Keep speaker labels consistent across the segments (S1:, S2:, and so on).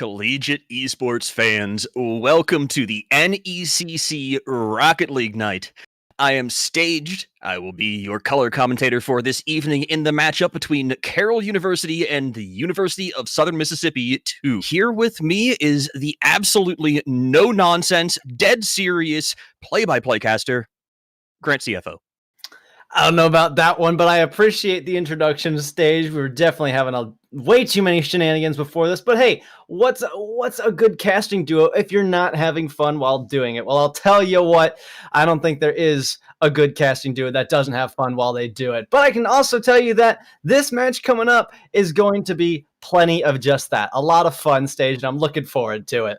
S1: Collegiate esports fans, welcome to the NECC Rocket League night. I am Staged. I will be your color commentator for this evening in the matchup between Carroll University and the University of Southern Mississippi 2. Here with me is the absolutely no-nonsense, dead serious play-by-play caster, Grant CFO.
S2: I don't know about that one, but I appreciate the introduction stage. We were definitely having way too many shenanigans before this. But hey, what's a good casting duo if you're not having fun while doing it? Well, I'll tell you what, I don't think there is a good casting duo that doesn't have fun while they do it. But I can also tell you that this match coming up is going to be plenty of just that. A lot of fun, Stage, and I'm looking forward to it.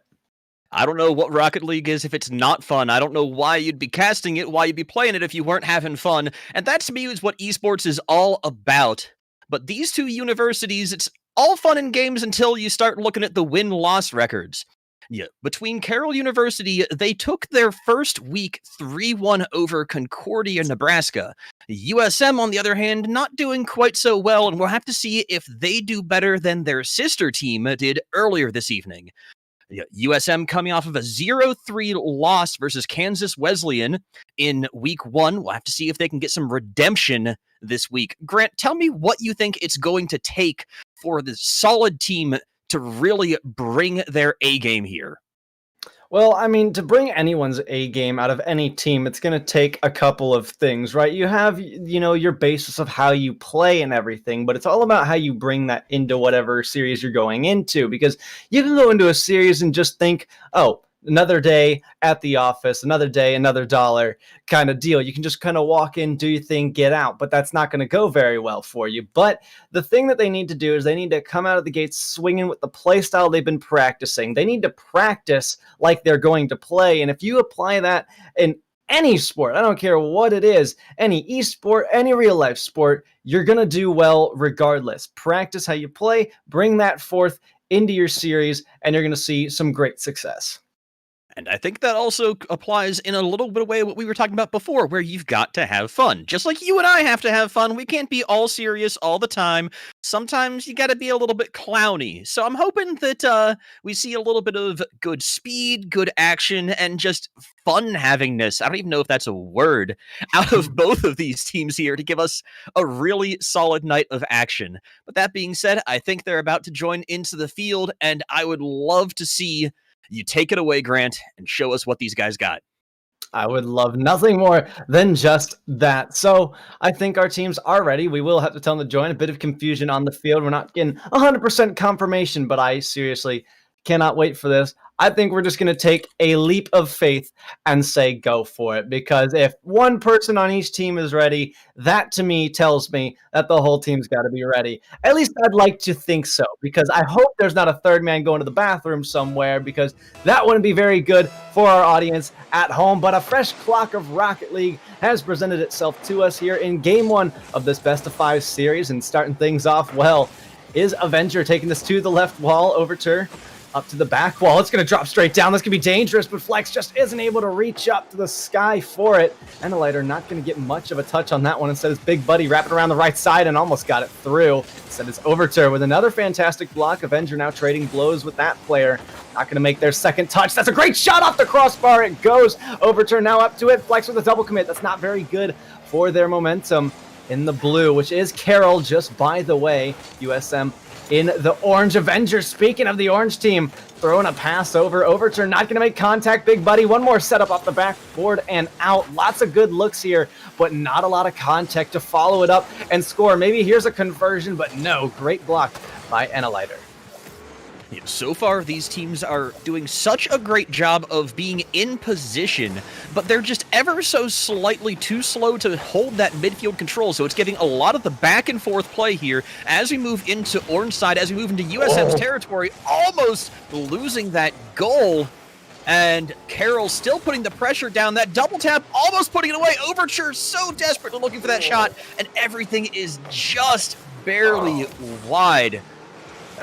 S1: I don't know what Rocket League is if it's not fun. I don't know why you'd be casting it, why you'd be playing it if you weren't having fun. And that to me is what esports is all about. But these two universities, it's all fun and games until you start looking at the win-loss records. Yeah, between Carroll University, they took their first week 3-1 over Concordia, Nebraska. USM, on the other hand, not doing quite so well, and we'll have to see if they do better than their sister team did earlier this evening. USM coming off of a 0-3 loss versus Kansas Wesleyan in week 1. We'll have to see if they can get some redemption this week. Grant, tell me what you think it's going to take for the solid team to really bring their A game here.
S2: Well, I mean, to bring anyone's A game out of any team, it's going to take a couple of things, right? You have, your basis of how you play and everything, but it's all about how you bring that into whatever series you're going into, because you can go into a series and just think, oh, another day at the office, another day, another dollar kind of deal. You can just kind of walk in, do your thing, get out, but that's not going to go very well for you. But the thing that they need to do is they need to come out of the gates swinging with the play style they've been practicing. They need to practice like they're going to play. And if you apply that in any sport, I don't care what it is, any esport, any real life sport, you're going to do well regardless. Practice how you play, bring that forth into your series, and you're going to see some great success.
S1: And I think that also applies in a little bit of way what we were talking about before, where you've got to have fun. Just like you and I have to have fun. We can't be all serious all the time. Sometimes you got to be a little bit clowny. So I'm hoping that we see a little bit of good speed, good action, and just fun-havingness. I don't even know if that's a word, out of both of these teams here to give us a really solid night of action. But that being said, I think they're about to join into the field, and I would love to see you take it away, Grant, and show us what these guys got.
S2: I would love nothing more than just that. So I think our teams are ready. We will have to tell them to join. A bit of confusion on the field. We're not getting 100% confirmation, but I seriously cannot wait for this. I think we're just going to take a leap of faith and say go for it, because if one person on each team is ready, that to me tells me that the whole team's got to be ready. At least I'd like to think so, because I hope there's not a third man going to the bathroom somewhere, because that wouldn't be very good for our audience at home. But a fresh clock of Rocket League has presented itself to us here in Game 1 of this Best of 5 series, and starting things off well is Avenger taking this to the left wall, Overture up to the back wall. It's going to drop straight down. This could be dangerous, but Flex just isn't able to reach up to the sky for it. Enelighter not going to get much of a touch on that one. Instead, his big buddy wrapping around the right side and almost got it through. Instead, it's Overture with another fantastic block. Avenger now trading blows with that player. Not going to make their second touch. That's a great shot off the crossbar. It goes. Overture now up to it. Flex with a double commit. That's not very good for their momentum in the blue, which is Carroll, just by the way. USM in the orange. Avenger, speaking of the orange team, throwing a pass over. Overture not going to make contact, big buddy. One more setup off the backboard and out. Lots of good looks here, but not a lot of contact to follow it up and score. Maybe here's a conversion, but no. Great block by Enelighter.
S1: So far, these teams are doing such a great job of being in position, but they're just ever so slightly too slow to hold that midfield control, so it's getting a lot of the back and forth play here as we move into orange side, as we move into USM's territory, almost losing that goal. And Carroll still putting the pressure down. That double tap, almost putting it away. Overture so desperately looking for that shot, and everything is just barely wide.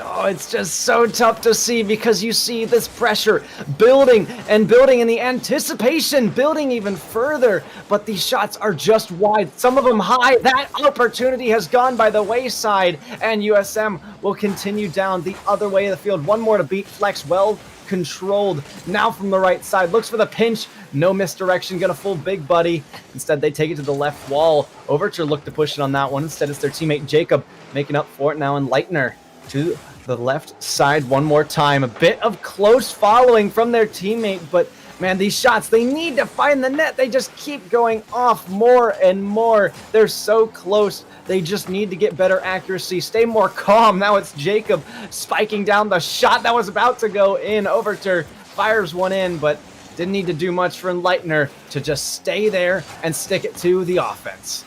S2: Oh, it's just so tough to see because you see this pressure building and building and the anticipation building even further, but these shots are just wide, some of them high. That opportunity has gone by the wayside, and USM will continue down the other way of the field. One more to beat. Flex well controlled now from the right side, looks for the pinch, no misdirection, gonna fool Big Buddy. Instead they take it to the left wall. Overture looked to push it on that one. Instead it's their teammate Jacob making up for it now, and Leitner to the left side one more time. A bit of close following from their teammate, but man, these shots, they need to find the net. They just keep going off more and more. They're so close. They just need to get better accuracy, stay more calm. Now it's Jacob spiking down the shot that was about to go in. Overture fires one in, but didn't need to do much for Leitner to just stay there and stick it to the offense.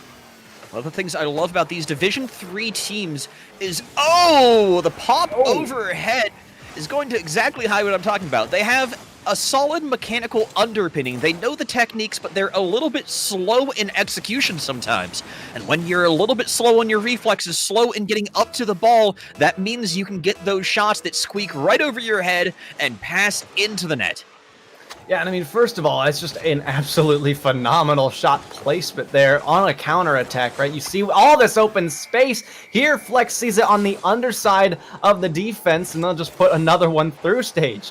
S1: One of the things I love about these Division 3 teams is, the pop overhead is going to exactly hide what I'm talking about. They have a solid mechanical underpinning. They know the techniques, but they're a little bit slow in execution sometimes. And when you're a little bit slow on your reflexes, slow in getting up to the ball, that means you can get those shots that squeak right over your head and pass into the net.
S2: Yeah, and I mean, first of all, it's just an absolutely phenomenal shot placement there on a counterattack, right? You see all this open space. Here, Flex sees it on the underside of the defense, and they'll just put another one through stage.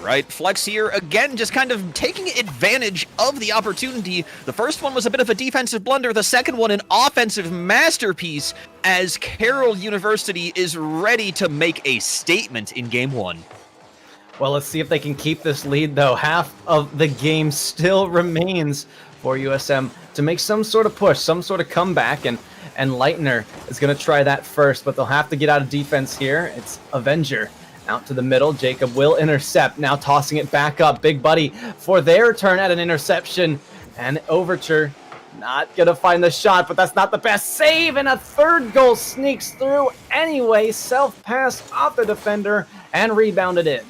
S1: Right, Flex here, again, just kind of taking advantage of the opportunity. The first one was a bit of a defensive blunder. The second one, an offensive masterpiece, as Carroll University is ready to make a statement in Game 1.
S2: Well, let's see if they can keep this lead, though. Half of the game still remains for USM to make some sort of push, some sort of comeback, and Leitner is going to try that first, but they'll have to get out of defense here. It's Avenger out to the middle. Jacob will intercept, now tossing it back up. Big Buddy for their turn at an interception, and Overture not going to find the shot, but that's not the best save, and a third goal sneaks through anyway. Self-pass off the defender and rebounded in.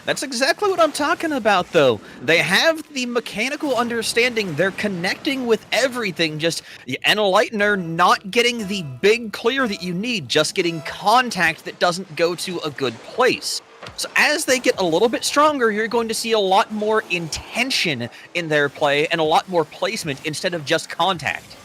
S1: That's exactly what I'm talking about, though. They have the mechanical understanding. They're connecting with everything. And Leitner not getting the big clear that you need, just getting contact that doesn't go to a good place. So as they get a little bit stronger, you're going to see a lot more intention in their play and a lot more placement instead of just contact.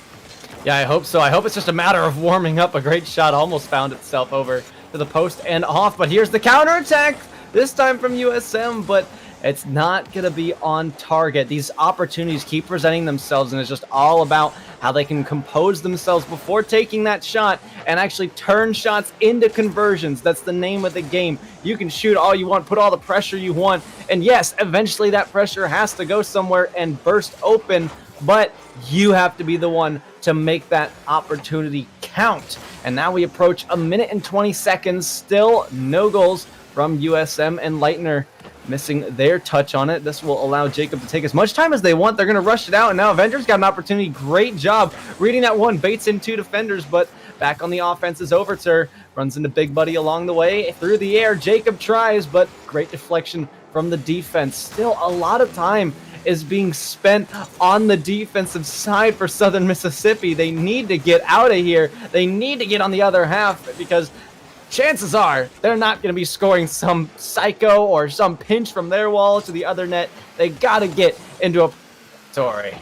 S2: Yeah, I hope so. I hope it's just a matter of warming up. A great shot almost found itself over to the post and off, but here's the counterattack. This time from USM, but it's not going to be on target. These opportunities keep presenting themselves, and it's just all about how they can compose themselves before taking that shot and actually turn shots into conversions. That's the name of the game. You can shoot all you want, put all the pressure you want, and yes, eventually that pressure has to go somewhere and burst open, but you have to be the one to make that opportunity count. And now we approach a minute and 20 seconds, still no goals from USM, and Leitner missing their touch on it. This will allow Jacob to take as much time as they want. They're going to rush it out, and now Avenger's got an opportunity. Great job reading that one. Baits in two defenders, but back on the offense is Overture. Runs into Big Buddy along the way. Through the air, Jacob tries, but great deflection from the defense. Still a lot of time is being spent on the defensive side for Southern Mississippi. They need to get out of here. They need to get on the other half, because chances are they're not going to be scoring some psycho or some pinch from their wall to the other net. They got to get into a... Sorry.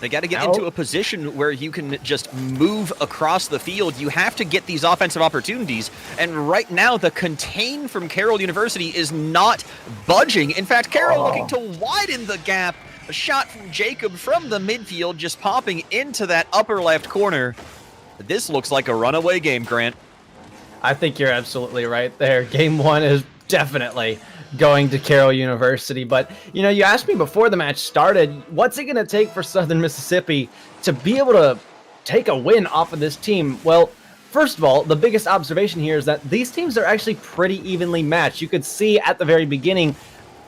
S1: They got to get into a position where you can just move across the field. You have to get these offensive opportunities. And right now, the contain from Carroll University is not budging. In fact, Carroll looking to widen the gap. A shot from Jacob from the midfield, just popping into that upper left corner. This looks like a runaway game, Grant.
S2: I think you're absolutely right there. Game 1 is definitely going to Carroll University. But, you know, you asked me before the match started, what's it going to take for Southern Mississippi to be able to take a win off of this team? Well, first of all, the biggest observation here is that these teams are actually pretty evenly matched. You could see at the very beginning,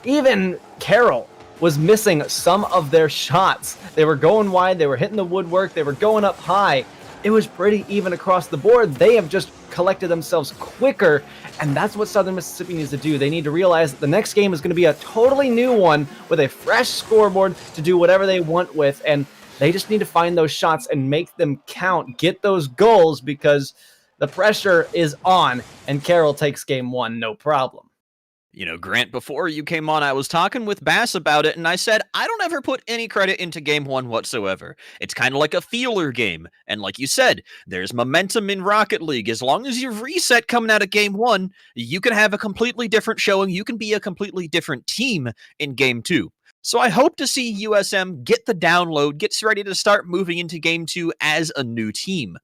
S2: even Carroll was missing some of their shots. They were going wide, they were hitting the woodwork, they were going up high. It was pretty even across the board. They have just collected themselves quicker, and that's what Southern Mississippi needs to do. They need to realize that the next game is going to be a totally new one with a fresh scoreboard to do whatever they want with, and they just need to find those shots and make them count, get those goals, because The pressure is on, and Carroll takes game one, no problem.
S1: You know, Grant, before you came on, I was talking with Bass about it, and I said, I don't ever put any credit into game one whatsoever. It's kind of like a feeler game. And like you said, there's momentum in Rocket League. As long as you reset coming out of game one, you can have a completely different showing. You can be a completely different team in game two. So I hope to see USM get the download, gets ready to start moving into game two as a new team.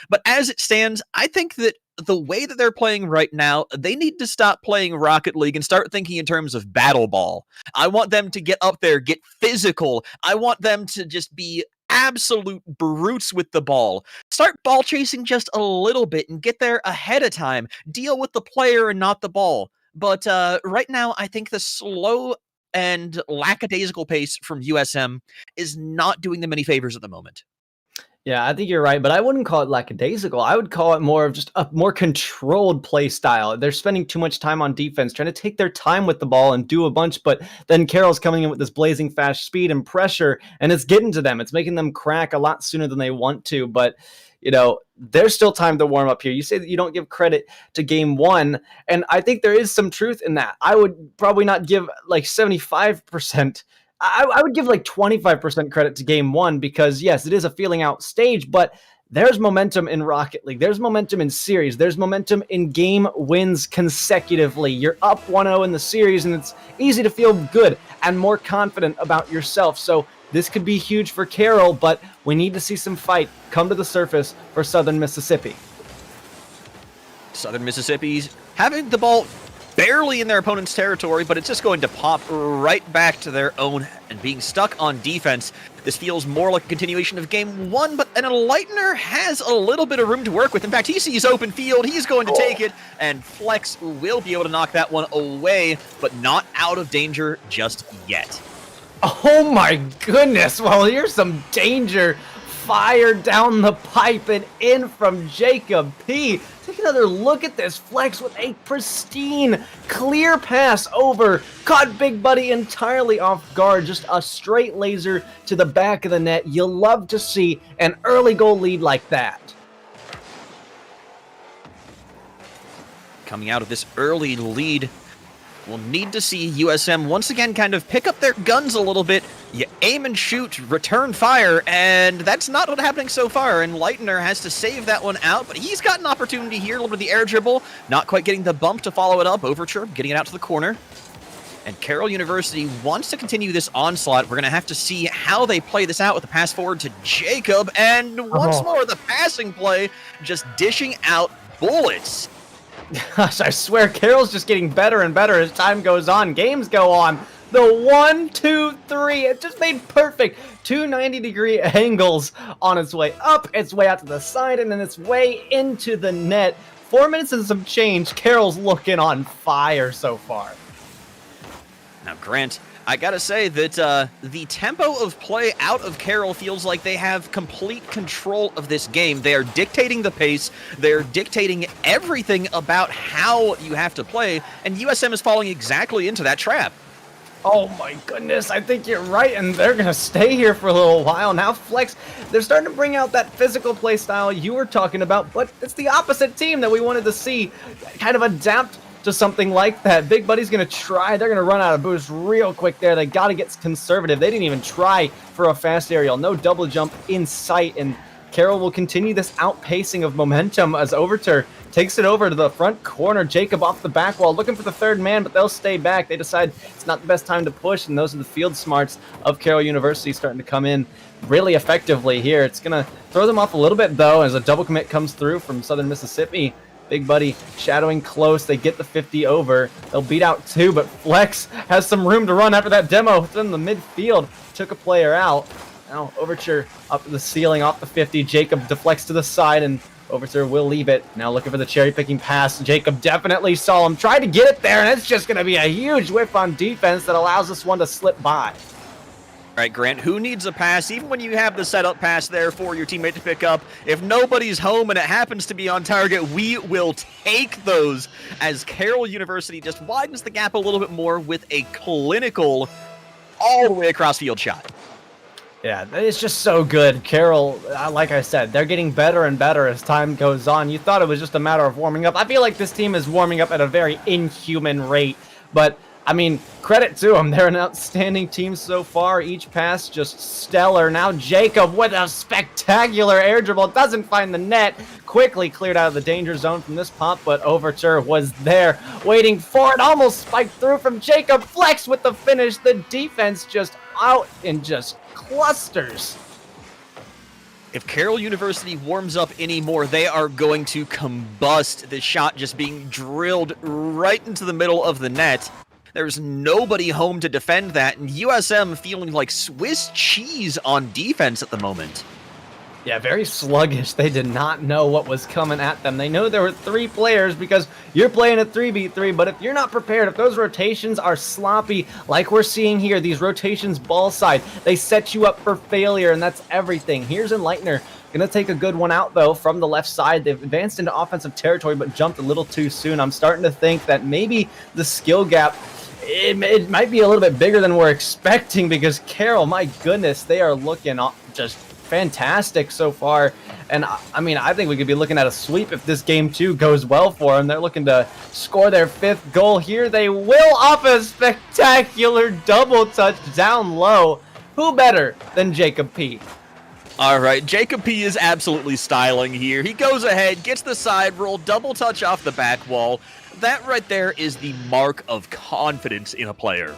S1: But as it stands, I think that the way that they're playing right now, they need to stop playing Rocket League and start thinking in terms of battle ball. I want them to get up there, get physical. I want them to just be absolute brutes with the ball. Start ball chasing just a little bit and get there ahead of time. Deal with the player and not the ball. But right now, I think the slow and lackadaisical pace from USM is not doing them any favors at the moment.
S2: Yeah, I think you're right, but I wouldn't call it lackadaisical. I would call it more of just a more controlled play style. They're spending too much time on defense, trying to take their time with the ball and do a bunch, but then Carroll's coming in with this blazing fast speed and pressure, and it's getting to them. It's making them crack a lot sooner than they want to, but there's still time to warm up here. You say that you don't give credit to game one, and I think there is some truth in that. I would probably not give like 75%. I would give like 25% credit to game one because, yes, it is a feeling out stage, but there's momentum in Rocket League. There's momentum in series. There's momentum in game wins consecutively. You're up 1-0 in the series, and it's easy to feel good and more confident about yourself. So this could be huge for Carroll, but we need to see some fight come to the surface for Southern Mississippi.
S1: Southern Mississippi's having the ball barely in their opponent's territory, but it's just going to pop right back to their own and being stuck on defense. This feels more like a continuation of game one, but an Enlightener has a little bit of room to work with. In fact, he sees open field, he's going to take it, and Flex will be able to knock that one away, but not out of danger just yet.
S2: Oh my goodness, well, here's some danger. Fire down the pipe and in from Jacob P. Take another look at this. Flex with a pristine, clear pass over. Caught Big Buddy entirely off guard. Just a straight laser to the back of the net. You'll love to see an early goal lead like that.
S1: Coming out of this early lead, we'll need to see USM once again kind of pick up their guns a little bit. You aim and shoot, return fire, and that's not what's happening so far. And Lightner has to save that one out, but he's got an opportunity here. A little bit of the air dribble, not quite getting the bump to follow it up. Overture, getting it out to the corner. And Carroll University wants to continue this onslaught. We're going to have to see how they play this out with the pass forward to Jacob. And once more, the passing play just dishing out bullets.
S2: Gosh, I swear, Carroll's just getting better and better as time goes on. Games go on. The 1, 2, 3, it just made perfect 290-degree angles on its way up, its way out to the side, and then its way into the net. 4 minutes and some change. Carroll's looking on fire so far.
S1: Now, Grant, I gotta say that the tempo of play out of Carroll feels like they have complete control of this game. They are dictating the pace. They're dictating everything about how you have to play, and USM is falling exactly into that trap.
S2: Oh my goodness, I think you're right, and they're going to stay here for a little while. Now Flex, they're starting to bring out that physical play style you were talking about, but it's the opposite team that we wanted to see kind of adapt to something like that. Big Buddy's going to try. They're going to run out of boost real quick there. They got to get conservative. They didn't even try for a fast aerial. No double jump in sight, and Carroll will continue this outpacing of momentum as Overture takes it over to the front corner. Jacob off the back wall, looking for the third man, but they'll stay back. They decide it's not the best time to push, and those are the field smarts of Carroll University starting to come in really effectively here. It's going to throw them off a little bit, though, as a double commit comes through from Southern Mississippi. Big Buddy shadowing close. They get the 50 over. They'll beat out two, but Flex has some room to run after that demo. It's in the midfield. Took a player out. Now Overture up to the ceiling off the 50. Jacob deflects to the side, and Overture will leave it. Now looking for the cherry-picking pass. Jacob definitely saw him. Tried to get it there, and it's just going to be a huge whiff on defense that allows this one to slip by.
S1: All right, Grant, who needs a pass? Even when you have the setup pass there for your teammate to pick up, if nobody's home and it happens to be on target, we will take those as Carroll University just widens the gap a little bit more with a clinical all the way across field shot.
S2: Yeah, it's just so good. Carroll, like I said, they're getting better and better as time goes on. You thought it was just a matter of warming up. I feel like this team is warming up at a very inhuman rate, but I mean, credit to them. They're an outstanding team so far. Each pass just stellar. Now Jacob with a spectacular air dribble. Doesn't find the net. Quickly cleared out of the danger zone from this pump, but Overture was there waiting for it. Almost spiked through from Jacob. Flex with the finish. The defense just out in just clusters.
S1: If Carroll University warms up anymore, they are going to combust. The shot just being drilled right into the middle of the net. There's nobody home to defend that, and USM feeling like Swiss cheese on defense at the moment.
S2: Yeah, very sluggish. They did not know what was coming at them. They know there were 3 players because you're playing a 3v3, but if you're not prepared, if those rotations are sloppy, like we're seeing here, these rotations ball side, they set you up for failure, and that's everything. Here's Enlightener. Gonna take a good one out, though, from the left side. They've advanced into offensive territory, but jumped a little too soon. I'm starting to think that maybe the skill gap, it might be a little bit bigger than we're expecting, because Carroll, my goodness, they are looking just fantastic so far. And I mean, I think we could be looking at a sweep if this game 2 goes well for them. They're looking to score their 5th goal here. They will off a spectacular double touch down low. Who better than Jacob P?
S1: All right, Jacob P is absolutely styling here. He goes ahead, gets the side roll, double touch off the back wall. That right there is the mark of confidence in a player.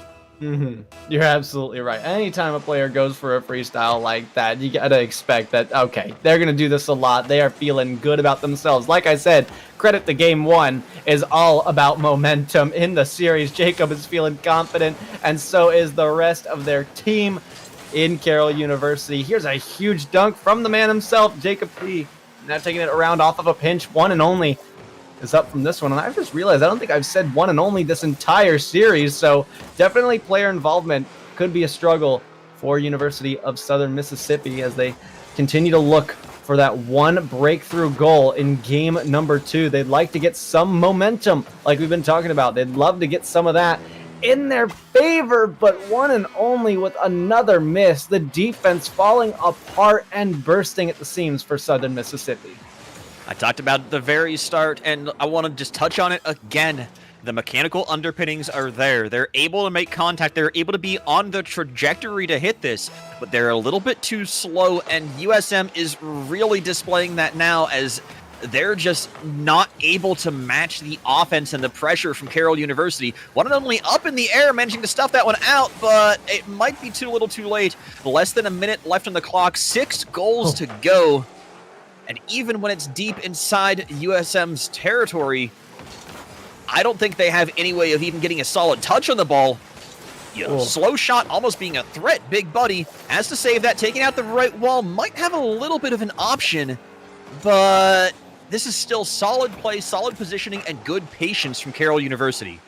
S2: You're absolutely right. Anytime a player goes for a freestyle like that, you gotta expect that, okay, they're gonna do this a lot. They are feeling good about themselves. Like I said, credit to game 1 is all about momentum in the series. Jacob is feeling confident, and so is the rest of their team in Carroll University. Here's a huge dunk from the man himself, Jacob P. Now taking it around off of a pinch, one and only is up from this one. And I just realized I don't think I've said one and only this entire series, so definitely player involvement could be a struggle for University of Southern Mississippi as they continue to look for that one breakthrough goal in game number 2. They'd like to get some momentum like we've been talking about. They'd love to get some of that in their favor, but one and only with another miss. The defense falling apart and bursting at the seams for Southern Mississippi.
S1: I talked about it at the very start, and I want to just touch on it again. The mechanical underpinnings are there. They're able to make contact. They're able to be on the trajectory to hit this, but they're a little bit too slow, and USM is really displaying that now as they're just not able to match the offense and the pressure from Carroll University. One and only up in the air, managing to stuff that one out, but it might be too little too late. Less than a minute left on the clock, 6 goals to go. And even when it's deep inside USM's territory, I don't think they have any way of even getting a solid touch on the ball. Slow shot almost being a threat. Big Buddy has to save that. Taking out the right wall might have a little bit of an option, but this is still solid play, solid positioning, and good patience from Carroll University.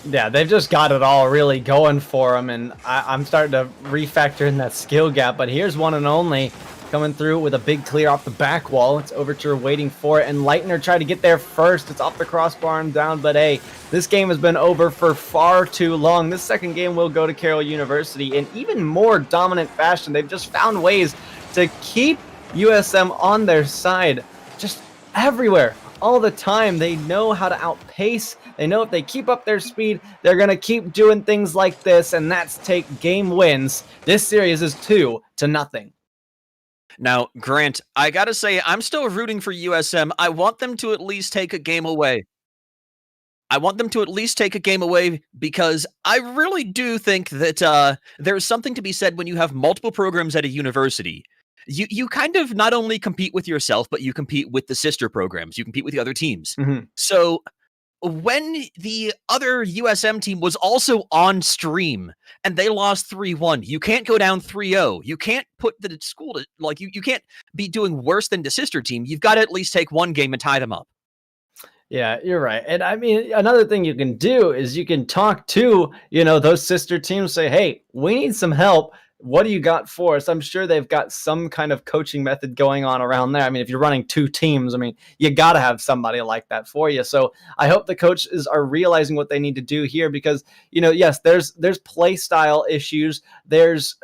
S2: Yeah, they've just got it all really going for them, and I'm starting to refactor in that skill gap, but here's one and only coming through with a big clear off the back wall. It's Overture waiting for it, and Lightner tried to get there first. It's off the crossbar and down, but hey, this game has been over for far too long. This second game will go to Carroll University in even more dominant fashion. They've just found ways to keep USM on their side just everywhere, all the time. They know how to outpace. They know if they keep up their speed, they're going to keep doing things like this, and that's take game wins. This series is 2-0.
S1: Now, Grant, I gotta say, I'm still rooting for USM. I want them to at least take a game away. Because I really do think that there's something to be said when you have multiple programs at a university. You kind of not only compete with yourself, but you compete with the sister programs. You compete with the other teams. So when the other USM team was also on stream and they lost 3-1, you can't go down 3-0. You can't put the school to, like, you can't be doing worse than the sister team. You've got to at least take one game and tie them up.
S2: Yeah, you're right. And I mean, another thing you can do is you can talk to, those sister teams, say, hey, we need some help. what do you got for us? I'm sure they've got some kind of coaching method going on around there. I mean, if you're running two teams, I mean, you got to have somebody like that for you. So I hope the coaches are realizing what they need to do here because, yes, there's play style issues. There's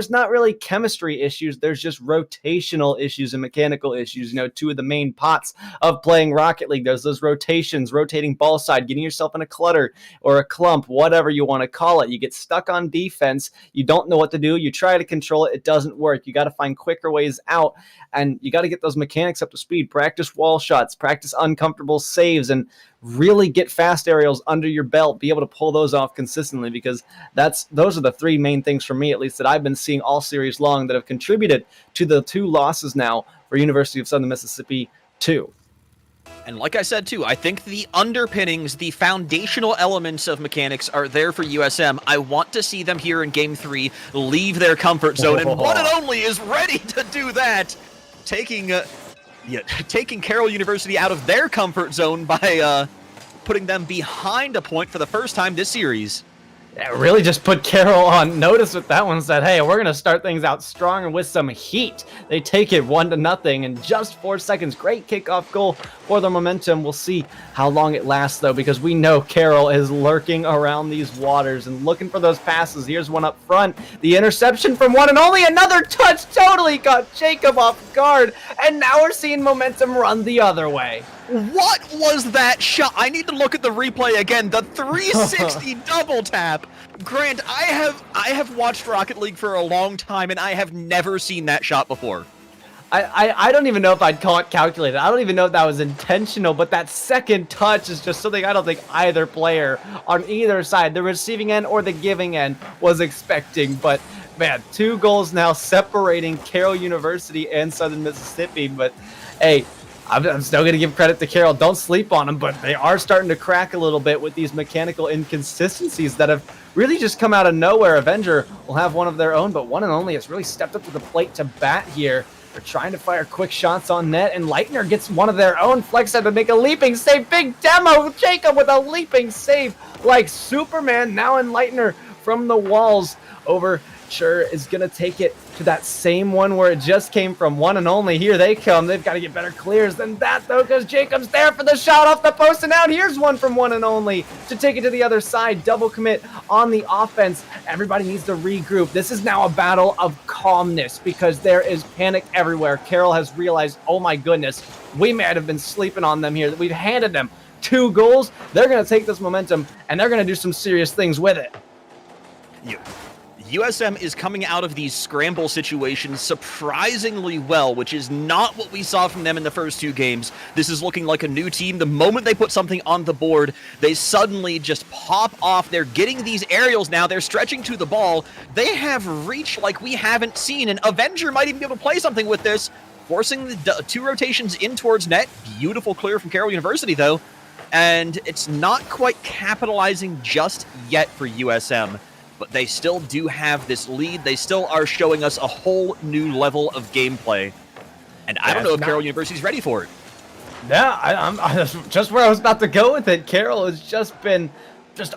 S2: not really chemistry issues. There's just rotational issues and mechanical issues. Two of the main pots of playing Rocket League. There's those rotations, rotating ball side, getting yourself in a clutter or a clump, whatever you want to call it. You get stuck on defense. You don't know what to do. You try to control it. It doesn't work. You got to find quicker ways out, and you got to get those mechanics up to speed. Practice wall shots, practice uncomfortable saves, and really get fast aerials under your belt. Be able to pull those off consistently because those are the three main things for me, at least, that I've been seeing all series long that have contributed to the 2 losses now for University of Southern Mississippi 2.
S1: And like I said, too, I think the underpinnings, the foundational elements of mechanics are there for USM. I want to see them here in Game 3 leave their comfort zone, and One and Only is ready to do that, taking Carroll University out of their comfort zone by putting them behind a point for the first time this series.
S2: Yeah, really just put Carroll on notice with that one. Said, hey, we're going to start things out strong and with some heat. They take it 1-0 in just 4 seconds. Great kickoff goal for the momentum. We'll see how long it lasts, though, because we know Carroll is lurking around these waters and looking for those passes. Here's one up front. The interception from One and Only. Another touch totally caught Jacob off guard. And now we're seeing momentum run the other way.
S1: What was that shot? I need to look at the replay again. The 360 double tap. Grant, I have watched Rocket League for a long time, and I have never seen that shot before.
S2: I don't even know if I'd call it calculated. I don't even know if that was intentional, but that second touch is just something I don't think either player on either side, the receiving end or the giving end, was expecting. But, man, 2 goals now separating Carroll University and Southern Mississippi. But, hey, I'm still going to give credit to Carroll. Don't sleep on them, but they are starting to crack a little bit with these mechanical inconsistencies that have really just come out of nowhere. Avenger will have one of their own, but One and Only has really stepped up to the plate to bat here. They're trying to fire quick shots on net, and Leitner gets one of their own. Flex had to make a leaping save. Big demo. Jacob with a leaping save like Superman. Now in Leitner from the walls over. Sure is going to take it to that same one where it just came from. One and Only. Here they come. They've got to get better clears than that, though, because Jacob's there for the shot off the post, and out here's one from One and Only to take it to the other side. Double commit on the offense. Everybody needs to regroup. This is now a battle of calmness because there is panic everywhere. Carroll has realized, oh my goodness, we might have been sleeping on them here. We've handed them 2 goals. They're going to take this momentum, and they're going to do some serious things with it.
S1: USM is coming out of these scramble situations surprisingly well, which is not what we saw from them in the first 2 games. This is looking like a new team. The moment they put something on the board, they suddenly just pop off. They're getting these aerials now. They're stretching to the ball. They have reach like we haven't seen, and Avenger might even be able to play something with this, forcing the 2 rotations in towards net. Beautiful clear from Carroll University, though, and it's not quite capitalizing just yet for USM. But they still do have this lead. They still are showing us a whole new level of gameplay. And I don't know if Carroll University's ready for it.
S2: Yeah, I'm just where I was about to go with it. Carroll has just been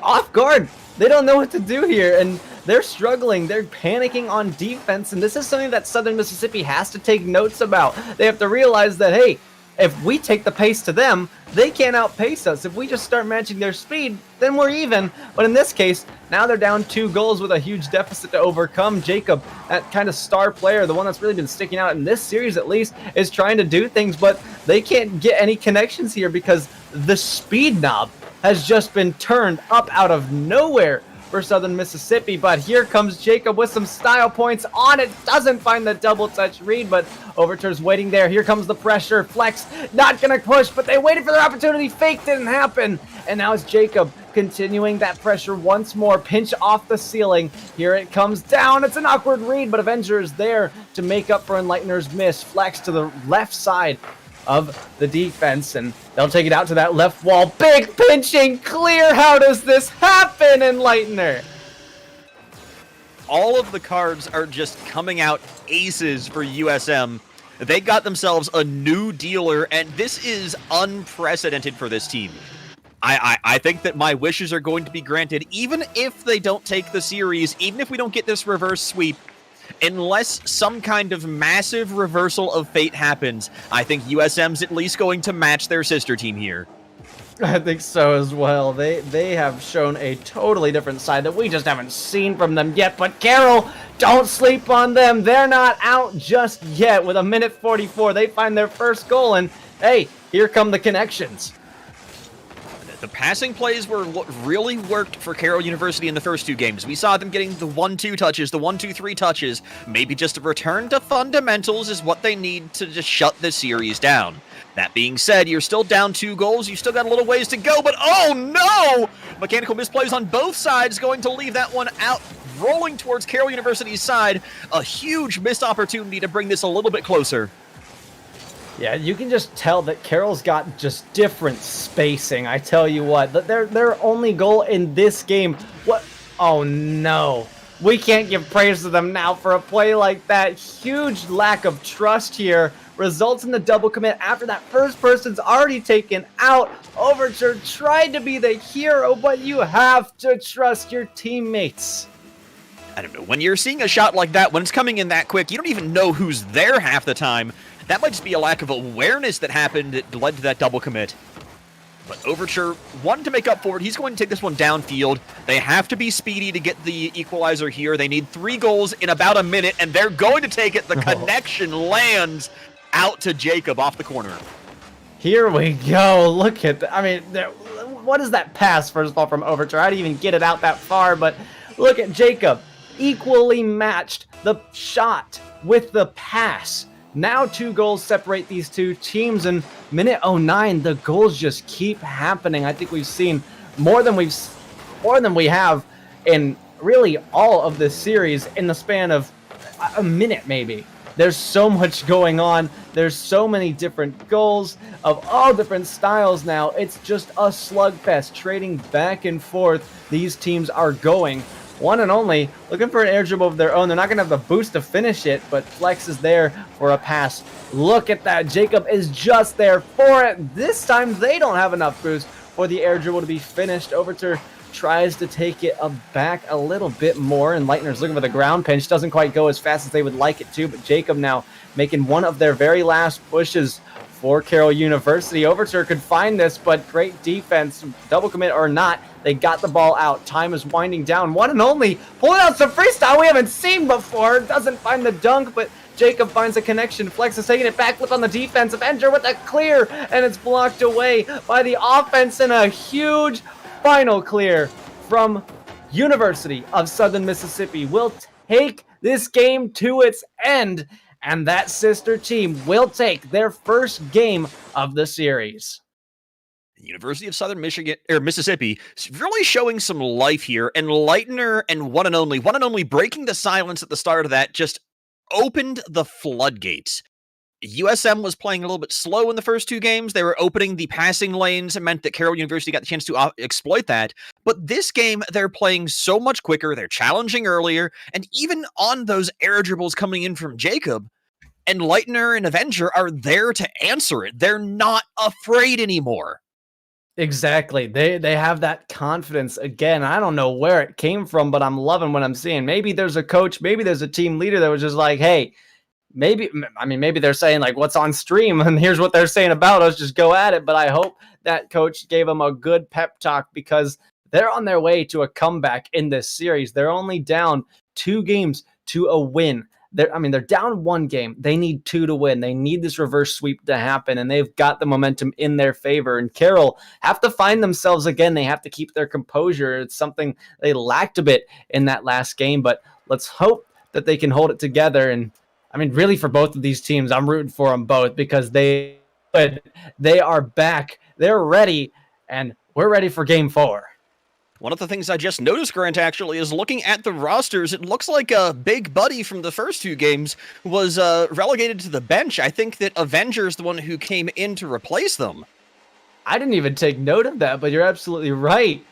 S2: off guard. They don't know what to do here, and they're struggling. They're panicking on defense, and this is something that Southern Mississippi has to take notes about. They have to realize that, hey, if we take the pace to them, they can't outpace us. If we just start matching their speed, then we're even. But in this case, now they're down 2 goals with a huge deficit to overcome. Jacob, that kind of star player, the one that's really been sticking out in this series at least, is trying to do things, but they can't get any connections here because the speed knob has just been turned up out of nowhere for Southern Mississippi. But here comes Jacob with some style points on it. Doesn't find the double touch read, but Overture's waiting there. Here comes the pressure. Flex not going to push, but they waited for their opportunity. Fake didn't happen. And now it's Jacob continuing that pressure once more. Pinch off the ceiling. Here it comes down. It's an awkward read, but Avenger is there to make up for Enlightener's miss. Flex to the left side of the defense, and they'll take it out to that left wall. Big pinching clear. How does this happen, Enlightener?
S1: All of the cards are just coming out aces for USM. They got themselves a new dealer, and this is unprecedented for this team. I think that my wishes are going to be granted, even if they don't take the series, even if we don't get this reverse sweep. Unless some kind of massive reversal of fate happens, I think USM's at least going to match their sister team here.
S2: I think so as well. They have shown a totally different side that we just haven't seen from them yet. But Carroll, don't sleep on them. They're not out just yet. With a minute 44, they find their first goal, and hey, here come the connections.
S1: The passing plays were what really worked for Carroll University in the first two games. We saw them getting the 1-2 touches, the 1-2-3 touches. Maybe just a return to fundamentals is what they need to just shut this series down. That being said, you're still down 2 goals. You still got a little ways to go, but oh no! Mechanical misplays on both sides, going to leave that one out, rolling towards Carroll University's side. A huge missed opportunity to bring this a little bit closer.
S2: Yeah, you can just tell that Carroll's got just different spacing. I tell you what, their only goal in this game. What? Oh no. We can't give praise to them now for a play like that. Huge lack of trust here results in the double commit after that first person's already taken out. Overture tried to be the hero, but you have to trust your teammates.
S1: I don't know, when you're seeing a shot like that, when it's coming in that quick, you don't even know who's there half the time. That might just be a lack of awareness that happened that led to that double commit. But Overture wanted to make up for it. He's going to take this one downfield. They have to be speedy to get the equalizer here. They need 3 goals in about a minute, and they're going to take it. The connection lands out to Jacob off the corner.
S2: Here we go. Look at that. I mean, what is that pass, first of all, from Overture? I didn't even get it out that far, but look at Jacob. Equally matched the shot with the pass. Now 2 goals separate these two teams, and minute 09, the goals just keep happening. I think we've seen more than we have in really all of this series in the span of a minute, maybe. There's so much going on. There's so many different goals of all different styles now. It's just a slugfest, trading back and forth. These teams are going. One and only, looking for an air dribble of their own. They're not going to have the boost to finish it, but Flex is there for a pass. Look at that. Jacob is just there for it. This time, they don't have enough boost for the air dribble to be finished. Overture tries to take it back a little bit more, and Leitner's looking for the ground pinch. Doesn't quite go as fast as they would like it to, but Jacob now making one of their very last pushes for Carroll University. Overture could find this, but great defense, double commit or not. They got the ball out. Time is winding down. One and only, pulling out some freestyle we haven't seen before. Doesn't find the dunk, but Jacob finds a connection. Flex is taking it back, flip on the defense. Avenger with a clear, and it's blocked away by the offense, and a huge final clear from University of Southern Mississippi will take this game to its end, and that sister team will take their first game of the series.
S1: University of Southern Mississippi really showing some life here, and Leitner and one and only breaking the silence at the start of that just opened the floodgates. USM was playing a little bit slow in the first 2 games. They were opening the passing lanes. It meant that Carroll University got the chance to exploit that. But this game, they're playing so much quicker. They're challenging earlier. And even on those air dribbles coming in from Jacob, and Leitner and Avenger are there to answer it. They're not afraid anymore.
S2: Exactly. They have that confidence again. I don't know where it came from, but I'm loving what I'm seeing. Maybe there's a coach, maybe there's a team leader that was just like, hey, maybe they're saying like what's on stream and here's what they're saying about us, just go at it. But I hope that coach gave them a good pep talk, because they're on their way to a comeback in this series. They're only down 2 games to a win. They're down 1 game. They need 2 to win. They need this reverse sweep to happen, and they've got the momentum in their favor. And Carroll have to find themselves again. They have to keep their composure. It's something they lacked a bit in that last game, but let's hope that they can hold it together. And really for both of these teams, I'm rooting for them both, because they are back. They're ready, and we're ready for game 4.
S1: One of the things I just noticed, Grant, actually, is looking at the rosters, it looks like Big Buddy from the first 2 games was relegated to the bench. I think that Avenger is the one who came in to replace them.
S2: I didn't even take note of that, but you're absolutely right.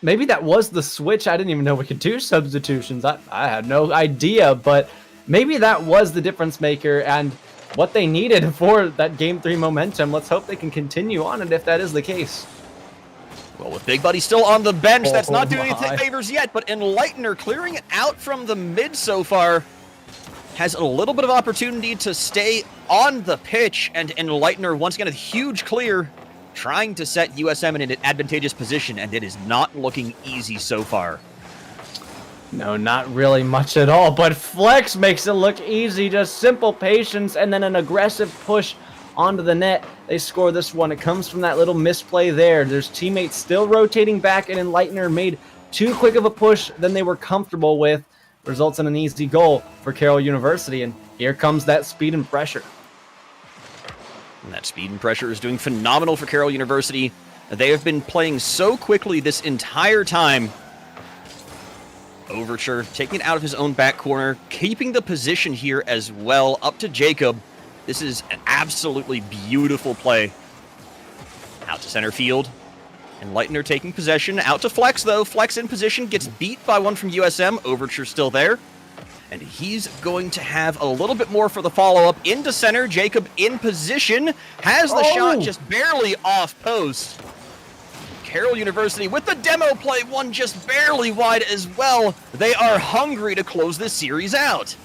S2: Maybe that was the switch. I didn't even know we could do substitutions. I had no idea, but maybe that was the difference maker and what they needed for that Game 3 momentum. Let's hope they can continue on it if that is the case.
S1: Well, with Big Buddy still on the bench, that's not doing anything favors yet, but Enlightener clearing it out from the mid so far. has a little bit of opportunity to stay on the pitch, and Enlightener once again a huge clear, trying to set USM in an advantageous position, and it is not looking easy so far.
S2: No, not really much at all, but Flex makes it look easy. Just simple patience and then an aggressive push onto the net. They score this one. It comes from that little misplay there. There's teammates still rotating back, and Enlightener made too quick of a push than they were comfortable with. Results in an easy goal for Carroll University, and here comes that speed and pressure.
S1: And that speed and pressure is doing phenomenal for Carroll University. They have been playing so quickly this entire time. Overture taking it out of his own back corner, keeping the position here as well, up to Jacob. This is an absolutely beautiful play. Out to center field. Enlightener taking possession. Out to Flex, though. Flex in position, gets beat by one from USM. Overture still there. And he's going to have a little bit more for the follow-up. Into center, Jacob in position. Has the shot just barely off post. Carroll University with the demo play, one just barely wide as well. They are hungry to close this series out.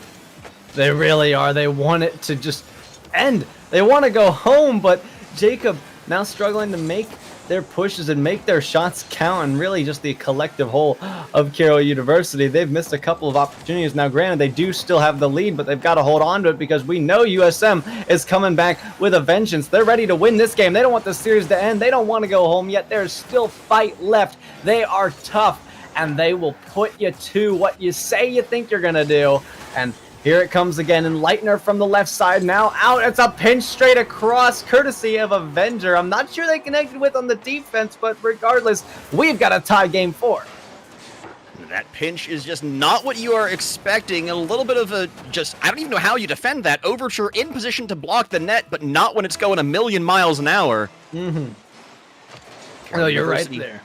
S2: They really are. They want it to just end. They want to go home, but Jacob now struggling to make their pushes and make their shots count, and really just the collective whole of Carroll University. They've missed a couple of opportunities. Now, granted, they do still have the lead, but they've got to hold on to it because we know USM is coming back with a vengeance. They're ready to win this game. They don't want the series to end. They don't want to go home yet. There's still fight left. They are tough, and they will put you to what you say you think you're going to do. And here it comes again. Enlightener from the left side now out. It's a pinch straight across, courtesy of Avenger. I'm not sure they connected with on the defense, but regardless, we've got a tie game 4.
S1: That pinch is just not what you are expecting. A little bit of a I don't even know how you defend that. Overture in position to block the net, but not when it's going a million miles an hour.
S2: Oh, you're right there.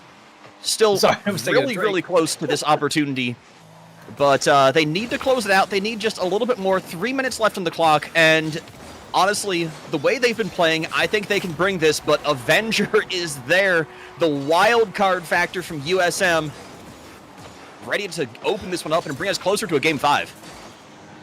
S1: Still really close to this opportunity. But they need to close it out. They need just a little bit more. 3 minutes left on the clock. And honestly, the way they've been playing, I think they can bring this. But Avenger is there. The wild card factor from USM. Ready to open this one up and bring us closer to a Game 5.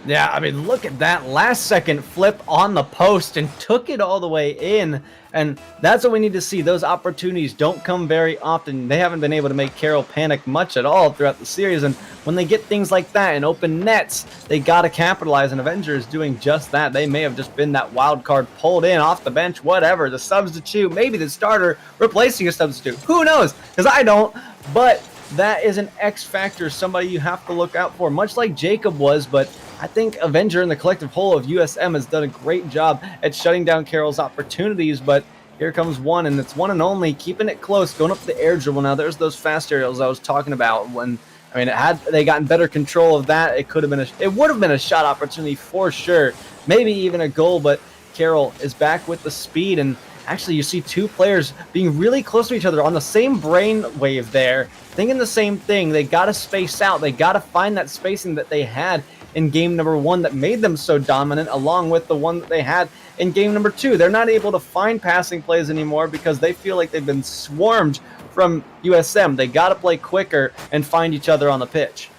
S2: Yeah, I mean, look at that last second flip on the post and took it all the way in. And that's what we need to see. Those opportunities don't come very often. They haven't been able to make Carroll panic much at all throughout the series. And when they get things like that and open nets, they got to capitalize. And Avenger is doing just that. They may have just been that wild card pulled in off the bench, whatever. The substitute, maybe the starter replacing a substitute. Who knows? Because I don't. But that is an X factor, somebody you have to look out for, much like Jacob was. But I think Avenger and the collective whole of USM has done a great job at shutting down Carroll's opportunities. But here comes one, and it's one and only, keeping it close, going up the air dribble. Now, there's those fast aerials I was talking about. When had they gotten better control of that, it would have been a shot opportunity for sure, maybe even a goal. But Carroll is back with the speed, and actually, you see two players being really close to each other on the same brain wave there, thinking the same thing. They got to space out. They got to find that spacing that they had in game number 1 that made them so dominant, along with the one that they had in game number 2. They're not able to find passing plays anymore because they feel like they've been swarmed from USM. They got to play quicker and find each other on the pitch.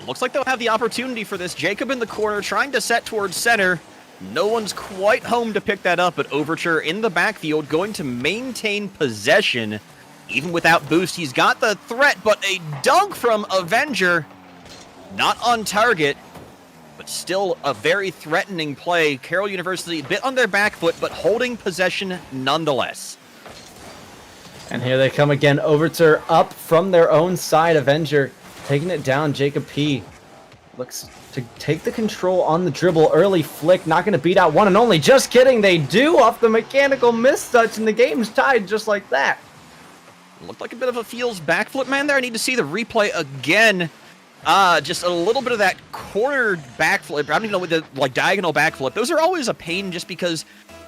S1: Looks like they'll have the opportunity for this. Jacob in the corner trying to set towards center. No one's quite home to pick that up, but Overture in the backfield going to maintain possession. Even without boost, he's got the threat, but a dunk from Avenger. Not on target, but still a very threatening play. Carroll University a bit on their back foot, but holding possession nonetheless.
S2: And here they come again. Overture up from their own side. Avenger taking it down. Jacob P. looks to take the control on the dribble. Early flick, not going to beat out one and only. Just kidding, they do off the mechanical mistouch, and the game's tied just like that.
S1: Looked like a bit of a feels backflip, man, there. I need to see the replay again. Just a little bit of that corner backflip. I don't even know what the diagonal backflip. Those are always a pain just because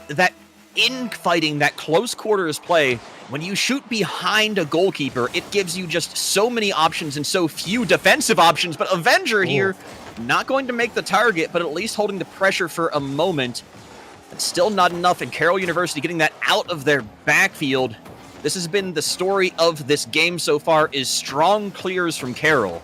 S1: that infighting, that close quarters play, when you shoot behind a goalkeeper, it gives you just so many options and so few defensive options. But Avenger here, not going to make the target, but at least holding the pressure for a moment. It's still not enough, and Carroll University getting that out of their backfield. This has been the story of this game so far, is strong clears from Carroll.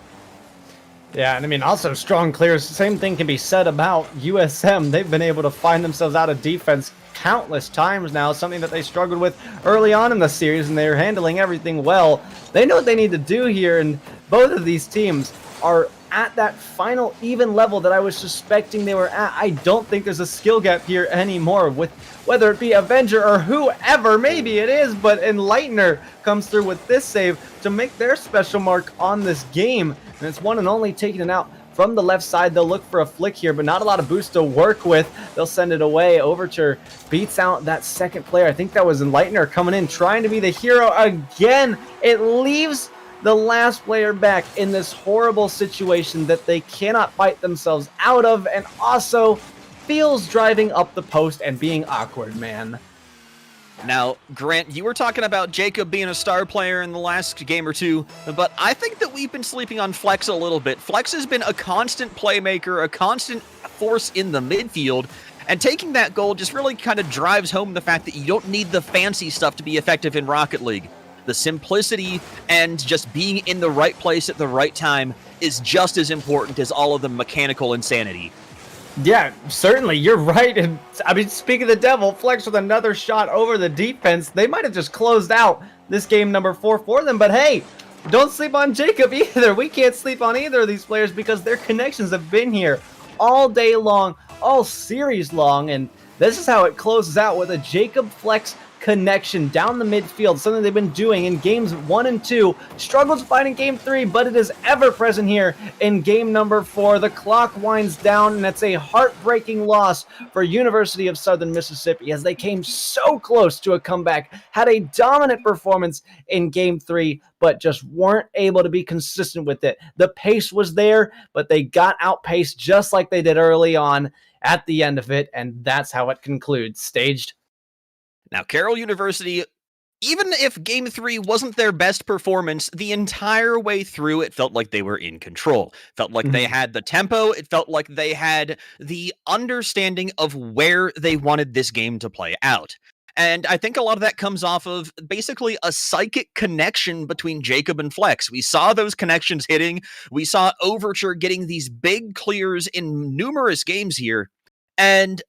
S2: Yeah, and I mean, also strong clears. Same thing can be said about USM. They've been able to find themselves out of defense countless times now, something that they struggled with early on in the series, and they're handling everything well. They know what they need to do here, and both of these teams are at that final even level that I was suspecting they were at. I don't think there's a skill gap here anymore, with whether it be Avenger or whoever, maybe it is, but Enlightener comes through with this save to make their special mark on this game. And it's one and only, taking it out from the left side. They'll look for a flick here, but not a lot of boost to work with. They'll send it away. Overture beats out that second player. I think that was Enlightener coming in, trying to be the hero again. It leaves the last player back in this horrible situation that they cannot fight themselves out of, and also feels driving up the post and being awkward, man.
S1: Now, Grant, you were talking about Jacob being a star player in the last game or two, but I think that we've been sleeping on Flex a little bit. Flex has been a constant playmaker, a constant force in the midfield, and taking that goal just really kind of drives home the fact that you don't need the fancy stuff to be effective in Rocket League. The simplicity and just being in the right place at the right time is just as important as all of the mechanical insanity.
S2: Yeah, certainly, you're right. And I mean, speaking of the devil, Flex with another shot over the defense. They might have just closed out this game number 4 for them, but hey, don't sleep on Jacob either. We can't sleep on either of these players because their connections have been here all day long, all series long, and this is how it closes out with a Jacob Flex connection down the midfield, something they've been doing in games 1 and 2. Struggles to find in game 3, but it is ever present here in game number 4. The clock winds down, and it's a heartbreaking loss for University of Southern Mississippi as they came so close to a comeback, had a dominant performance in game 3, but just weren't able to be consistent with it. The pace was there, but they got outpaced just like they did early on at the end of it, and that's how it concludes. Staged.
S1: Now, Carroll University, even if Game 3 wasn't their best performance, the entire way through, it felt like they were in control. Felt like they had the tempo. It felt like they had the understanding of where they wanted this game to play out. And I think a lot of that comes off of basically a psychic connection between Jacob and Flex. We saw those connections hitting. We saw Overture getting these big clears in numerous games here. And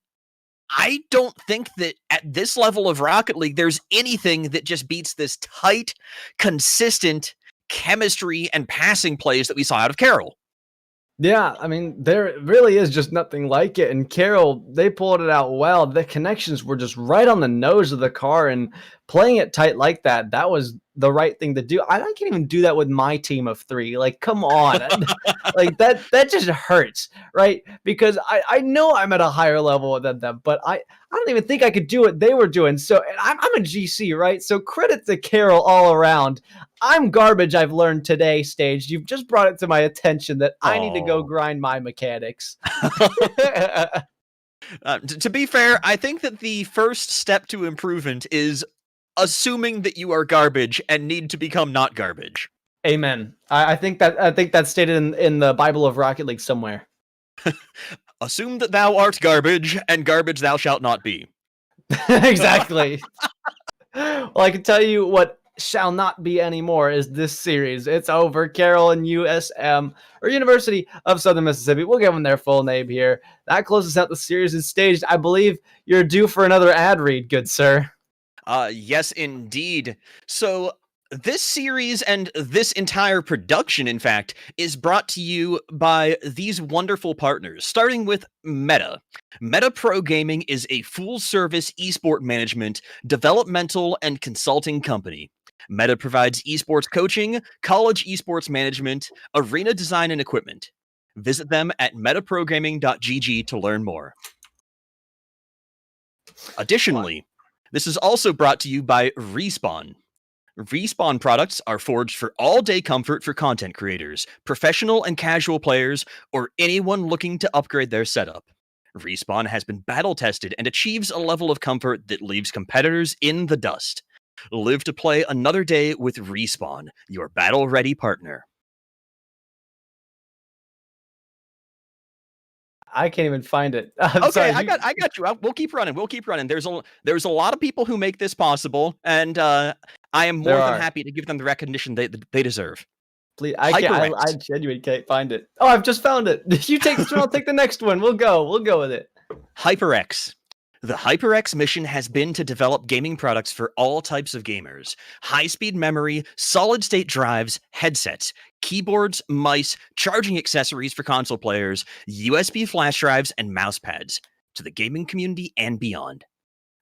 S1: I don't think that at this level of Rocket League, there's anything that just beats this tight, consistent chemistry and passing plays that we saw out of Carroll.
S2: Yeah, I mean, there really is just nothing like it. And Carroll, they pulled it out well. The connections were just right on the nose of the car, and playing it tight like that, that was the right thing to do. I can't even do that with my team of 3. Like, come on. Like, that just hurts, right? Because I know I'm at a higher level than them, but I don't even think I could do what they were doing. So I'm a GC, right? So credit to Carroll all around. I'm garbage, I've learned today, Staged. You've just brought it to my attention that I need to go grind my mechanics.
S1: To be fair, I think that the first step to improvement is assuming that you are garbage and need to become not garbage.
S2: Amen. I think that's stated in the Bible of Rocket League somewhere.
S1: Assume that thou art garbage, and garbage thou shalt not be.
S2: Exactly. Well, I can tell you what shall not be anymore is this series. It's over. Carroll and USM, or University of Southern Mississippi. We'll give them their full name here. That closes out the series. Is Staged. I believe you're due for another ad read, good sir.
S1: Yes, indeed. So this series and this entire production, in fact, is brought to you by these wonderful partners, starting with Meta. Meta Pro Gaming is a full-service esport management, developmental, and consulting company. Meta provides esports coaching, college esports management, arena design, and equipment. Visit them at metaprogramming.gg to learn more. Additionally, this is also brought to you by Respawn. Respawn products are forged for all-day comfort for content creators, professional and casual players, or anyone looking to upgrade their setup. Respawn has been battle-tested and achieves a level of comfort that leaves competitors in the dust. Live to play another day with Respawn, your battle-ready partner.
S2: I can't even find it.
S1: Okay,
S2: sorry,
S1: I got you. We'll keep running. We'll keep running. There's a lot of people who make this possible, and I am more than happy to give them the recognition they deserve.
S2: Please, I
S1: HyperX.
S2: genuinely can't find it. Oh, I've just found it. You take this one, I'll take the next one. We'll go with it.
S1: HyperX. The HyperX mission has been to develop gaming products for all types of gamers. High-speed memory, solid-state drives, headsets, keyboards, mice, charging accessories for console players, USB flash drives, and mouse pads. To the gaming community and beyond.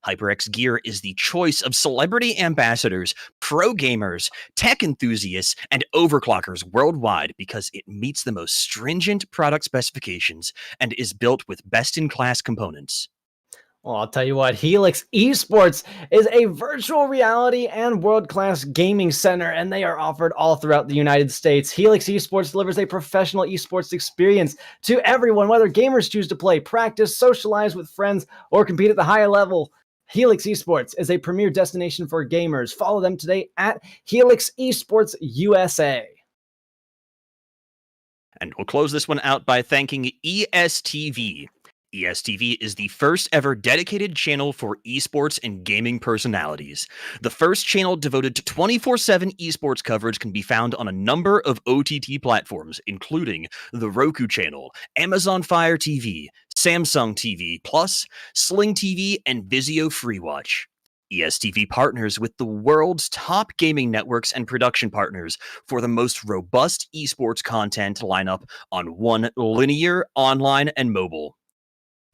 S1: HyperX gear is the choice of celebrity ambassadors, pro gamers, tech enthusiasts, and overclockers worldwide because it meets the most stringent product specifications and is built with best-in-class components.
S2: Well, I'll tell you what, Helix Esports is a virtual reality and world-class gaming center, and they are offered all throughout the United States. Helix Esports delivers a professional esports experience to everyone, whether gamers choose to play, practice, socialize with friends, or compete at the higher level. Helix Esports is a premier destination for gamers. Follow them today at Helix Esports USA.
S1: And we'll close this one out by thanking ESTV. ESTV is the first ever dedicated channel for esports and gaming personalities. The first channel devoted to 24/7 esports coverage can be found on a number of OTT platforms, including the Roku channel, Amazon Fire TV, Samsung TV Plus, Sling TV, and Vizio FreeWatch. ESTV partners with the world's top gaming networks and production partners for the most robust esports content lineup on one linear, online, and mobile.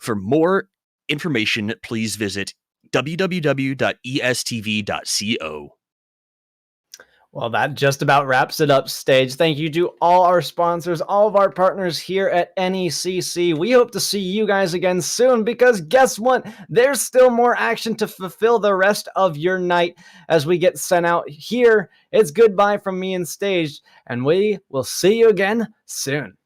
S1: For more information, please visit www.estv.co.
S2: Well, that just about wraps it up, Stage. Thank you to all our sponsors, all of our partners here at NECC. We hope to see you guys again soon because guess what? There's still more action to fulfill the rest of your night as we get sent out here. It's goodbye from me and Stage, and we will see you again soon.